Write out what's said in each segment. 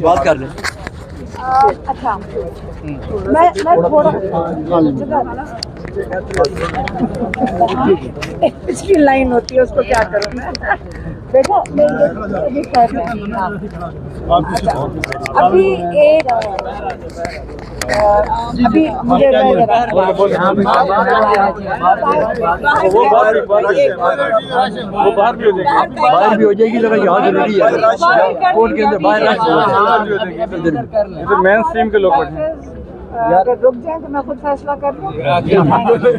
बात कर रहे हैं। अच्छा मैं थोड़ा इसकी लाइन होती है, उसको क्या करूँ मैं। बेटा ये कर रहे हैं। अभी एक अभी मुझे बाहर भी हो जाएगी, लेकिन यहाँ जरूरी है कोर्ट के अंदर बाहर मेन स्ट्रीम के लोग अगर रुक जाए तो मैं खुद फैसला कर लूँ।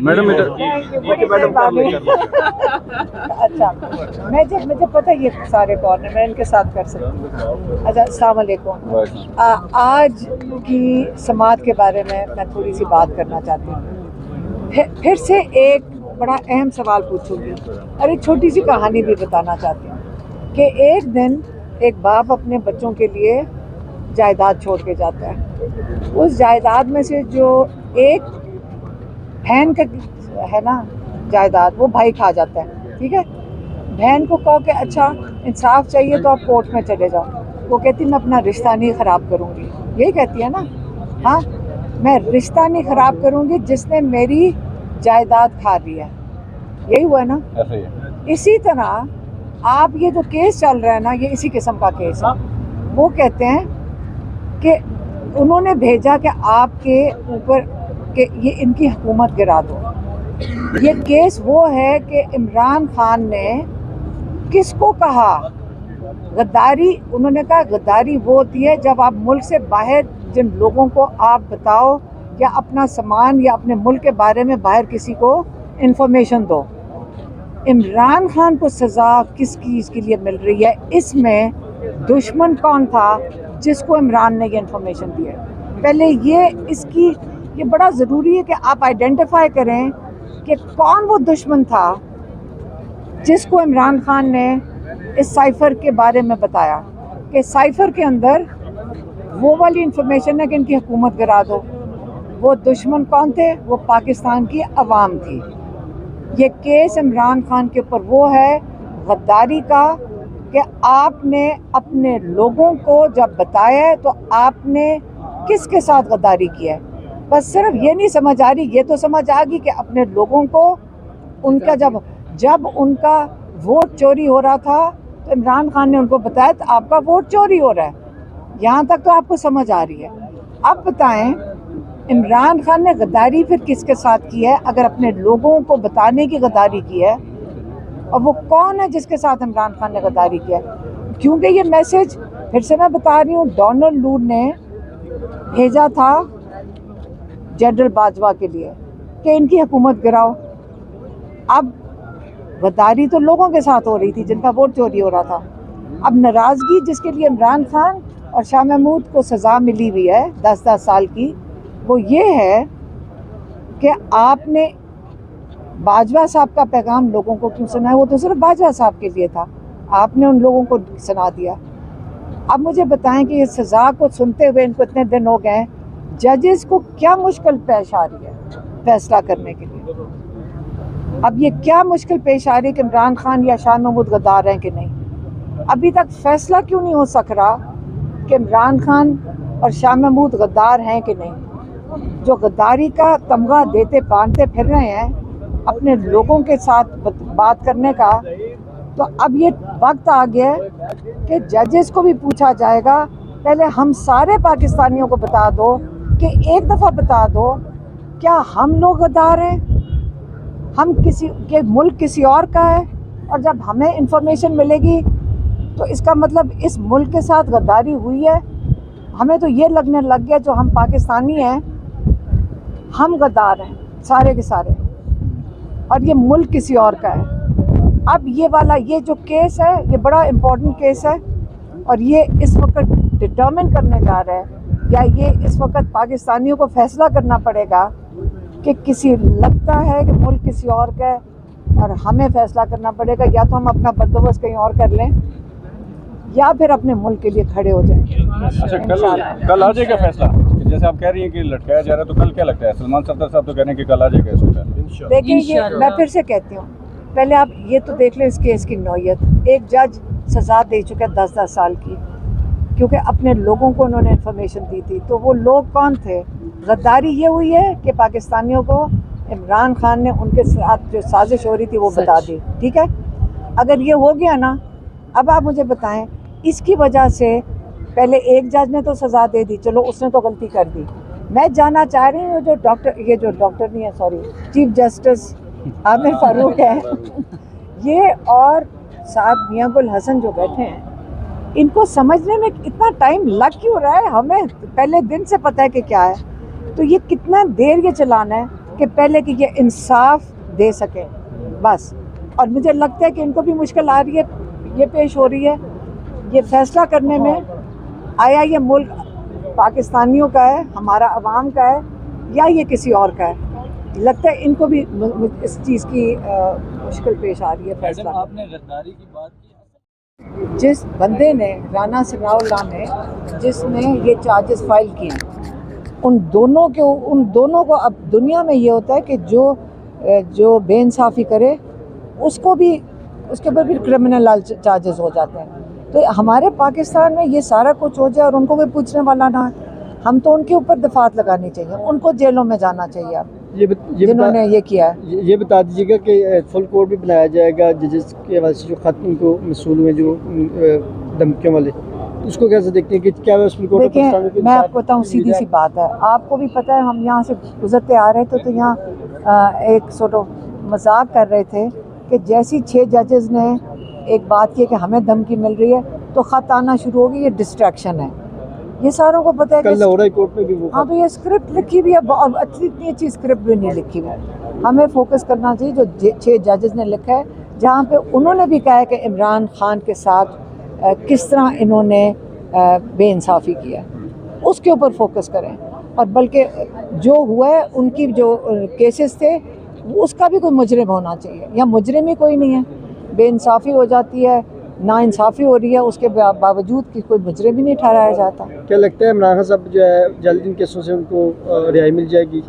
मैडम अच्छा मुझे पता है ये सारे कौन है, मैं इनके साथ कर सकती हूँ। अच्छा अस्सलाम वालेकुम। आज की समात के बारे में मैं थोड़ी सी बात करना चाहती हूँ। फिर से एक बड़ा अहम सवाल पूछूंगी और एक छोटी सी कहानी भी बताना चाहती हूँ कि एक दिन एक बाप अपने बच्चों के लिए जायदाद छोड़ के जाता है। उस जायदाद में से जो एक बहन का है ना जायदाद, वो भाई खा जाता है। ठीक है, बहन को कहो कि अच्छा इंसाफ चाहिए तो आप कोर्ट में चले जाओ। वो कहती मैं अपना रिश्ता नहीं ख़राब करूँगी, यही कहती है ना। हाँ, मैं रिश्ता नहीं ख़राब करूँगी जिसने मेरी जायदाद खा लिया, यही हुआ ना। इसी तरह आप ये जो केस चल रहा है ना, ये इसी किस्म का केस है। वो कहते हैं कि उन्होंने भेजा कि आपके ऊपर कि ये इनकी हुकूमत गिरा दो। ये केस वो है कि इमरान खान ने किसको कहा गद्दारी। उन्होंने कहा गद्दारी वो होती है जब आप मुल्क से बाहर जिन लोगों को आप बताओ या अपना सामान या अपने मुल्क के बारे में बाहर किसी को इन्फॉर्मेशन दो। इमरान खान को सज़ा किस चीज़ के लिए मिल रही है, इसमें दुश्मन कौन था जिसको इमरान ने ये इन्फॉर्मेशन दी है। पहले ये बड़ा ज़रूरी है कि आप आइडेंटिफाई करें कि कौन वो दुश्मन था जिसको इमरान खान ने इस साइफ़र के बारे में बताया कि साइफ़र के अंदर वो वाली इन्फॉर्मेशन है कि इनकी हुकूमत गिरा दो। वो दुश्मन कौन थे? वो पाकिस्तान की अवाम थी। ये केस इमरान खान के ऊपर वो है गद्दारी का कि आपने अपने लोगों को जब बताया है तो आपने किसके साथ गद्दारी किया है। बस सिर्फ ये नहीं समझ आ रही, ये तो समझ आ गई कि अपने लोगों को उनका जब उनका वोट चोरी हो रहा था तो इमरान खान ने उनको बताया तो आपका वोट चोरी हो रहा है। यहाँ तक तो आपको समझ आ रही है। अब बताएं इमरान खान ने गद्दारी फिर किसके साथ की है? अगर अपने लोगों को बताने की गद्दारी की है, और वो कौन है जिसके साथ इमरान खान ने गद्दारी किया है? क्योंकि ये मैसेज फिर से मैं बता रही हूँ, डोनाल्ड लू ने भेजा था जनरल बाजवा के लिए कि इनकी हुकूमत गिराओ। अब गद्दारी तो लोगों के साथ हो रही थी जिनका वोट चोरी हो रहा था। अब नाराज़गी जिसके लिए इमरान खान और शाह महमूद को सज़ा मिली हुई है 10-10 साल की, वो ये है कि आपने बाजवा साहब का पैगाम लोगों को क्यों सुनाया? वो तो सिर्फ बाजवा साहब के लिए था, आपने उन लोगों को सुना दिया। अब मुझे बताएं कि ये सज़ा को सुनते हुए इनको इतने दिन हो गए, जजेस को क्या मुश्किल पेश आ रही है फैसला करने के लिए? अब ये क्या मुश्किल पेश आ रही है कि इमरान खान या शाह महमूद गद्दार हैं कि नहीं? अभी तक फैसला क्यों नहीं हो सक रहा कि इमरान खान और शाह महमूद गद्दार हैं कि नहीं? जो गद्दारी का तमगा देते बांधते फिर रहे हैं अपने लोगों के साथ बात करने का, तो अब ये वक्त आ गया है कि जजेस को भी पूछा जाएगा। पहले हम सारे पाकिस्तानियों को बता दो कि एक दफ़ा बता दो, क्या हम लोग गद्दार हैं? हम किसी के मुल्क किसी और का है, और जब हमें इंफॉर्मेशन मिलेगी तो इसका मतलब इस मुल्क के साथ गद्दारी हुई है। हमें तो ये लगने लग गया जो हम पाकिस्तानी हैं हम गद्दार हैं सारे के सारे, और ये मुल्क किसी और का है। अब ये जो केस है ये बड़ा इम्पोर्टेंट केस है, और ये इस वक्त डिटर्मिन करने जा रहा है, या ये इस वक्त पाकिस्तानियों को फैसला करना पड़ेगा कि किसी लगता है कि मुल्क किसी और का है, और हमें फैसला करना पड़ेगा या तो हम अपना बंदोबस्त कहीं और कर लें या फिर अपने मुल्क के लिए खड़े हो जाएं। अच्छा, कल आ जाएगा फैसला? जैसे आप कह रही हैं कि लटकाया जा रहा है, तो कल क्या लगता है? सलमान सफदर साहब तो कह रहे हैं कि कल आ जाएगा इसका। देखिए, ये मैं फिर से कहती हूँ, पहले आप ये तो देख लें इस केस की नौयत। एक जज सज़ा दे चुके 10-10 साल की, क्योंकि अपने लोगों को उन्होंने इन्फॉर्मेशन दी थी। तो वो लोग कौन थे? गद्दारी ये हुई है कि पाकिस्तानियों को इमरान खान ने उनके साथ जो साजिश हो रही थी वो बता दी। ठीक है, अगर ये हो गया ना, अब आप मुझे बताएं, इसकी वजह से पहले एक जज ने तो सज़ा दे दी, चलो उसने तो गलती कर दी। मैं जानना चाह रही हूँ जो डॉक्टर नहीं है, sorry, chief justice Aamir Farooq है ये और साहब मियां गुल हसन जो बैठे हैं, इनको समझने में इतना टाइम लग क्यों रहा है? हमें पहले दिन से पता है कि क्या है, तो ये कितना देर ये चलाना है कि पहले कि ये इंसाफ दे सके बस। और मुझे लगता है कि इनको भी मुश्किल आ रही है, ये पेश हो रही है, ये फैसला करने में आया ये मुल्क पाकिस्तानियों का है, हमारा अवाम का है, या ये किसी और का है। लगता है इनको भी इस चीज़ की मुश्किल पेश आ रही है फैसला। आपने गद्दारी की बात की, जिस बंदे ने, राना सनाउल्लाह ने, जिसने ये चार्जेस फाइल किए, उन दोनों को अब दुनिया में ये होता है कि जो बेइंसाफ़ी करे उसको भी, उसके ऊपर भी क्रिमिनल चार्जेस हो जाते हैं। तो हमारे पाकिस्तान में ये सारा कुछ हो जाए और उनको कोई पूछने वाला ना है, हम तो उनके ऊपर दफात लगानी चाहिए, उनको जेलों में जाना चाहिए। अब जिन्होंने ये किया है, ये बता दीजिएगा कि फुल कोर्ट भी बनाया जाएगा जजेस के हवाले से जो खत उनको मसूल हुए, जो धमकियों वाले, उसको कैसे देखते हैं कि क्या है फुल कोर्ट? देखिए मैं आपको बताऊँ, सीधी सी बात है, आपको भी पता है, हम यहाँ से गुजरते आ रहे थे तो यहाँ एक सॉर्ट ऑफ मजाक कर रहे थे कि जैसी 6 जजेस ने एक बात की कि हमें धमकी मिल रही है तो ख़त आना शुरू होगी, ये डिस्ट्रैक्शन है, ये सारों को पता है। कल लाहौर कोर्ट में भी वो, हाँ, तो ये स्क्रिप्ट लिखी हुई है, इतनी अच्छी स्क्रिप्ट भी नहीं लिखी हुई। हमें फोकस करना चाहिए जो 6 जजेस ने लिखा है, जहाँ पे उन्होंने भी कहा है कि इमरान खान के साथ किस तरह इन्होंने बेइंसाफ़ी किया, उसके ऊपर फोकस करें। और बल्कि जो हुआ है, उनकी जो केसेस थे, उसका भी कोई मुजरिम होना चाहिए, या मुजरिम ही कोई नहीं है, बेइंसाफ़ी हो जाती है, नाइंसाफ़ी हो रही है, उसके बावजूद कि कोई मुजरिम ही नहीं ठहराया जाता। क्या लगता है इमरान खान साहब जो है जल्द इन केसों से उनको रिहाई मिल जाएगी?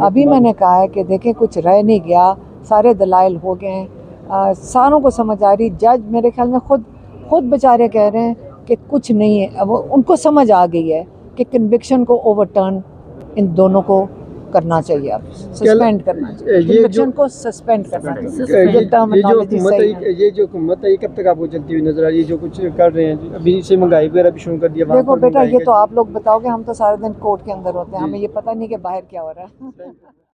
अभी मैंने कहा है कि देखें, कुछ रह नहीं गया, सारे दलाइल हो गए हैं, सारों को समझ आ रही। जज मेरे ख्याल में खुद बेचारे कह रहे हैं कि कुछ नहीं है, अब उनको समझ आ गई है कि कन्विक्शन को ओवरटर्न इन दोनों को करना चाहिए, अब सस्पेंड करना चाहिए, कन्विक्शन को सस्पेंड करना चाहिए। ये जो हुकूमत है, ये कब तक आपको चलती हुई नजर आ रही है? जो कुछ कर रहे हैं अभी से, महंगाई वगैरह भी शुरू कर दिया। देखो बेटा, ये तो आप लोग बताओगे, हम तो सारे दिन कोर्ट के अंदर होते हैं, हमें ये पता नहीं कि बाहर क्या हो रहा है।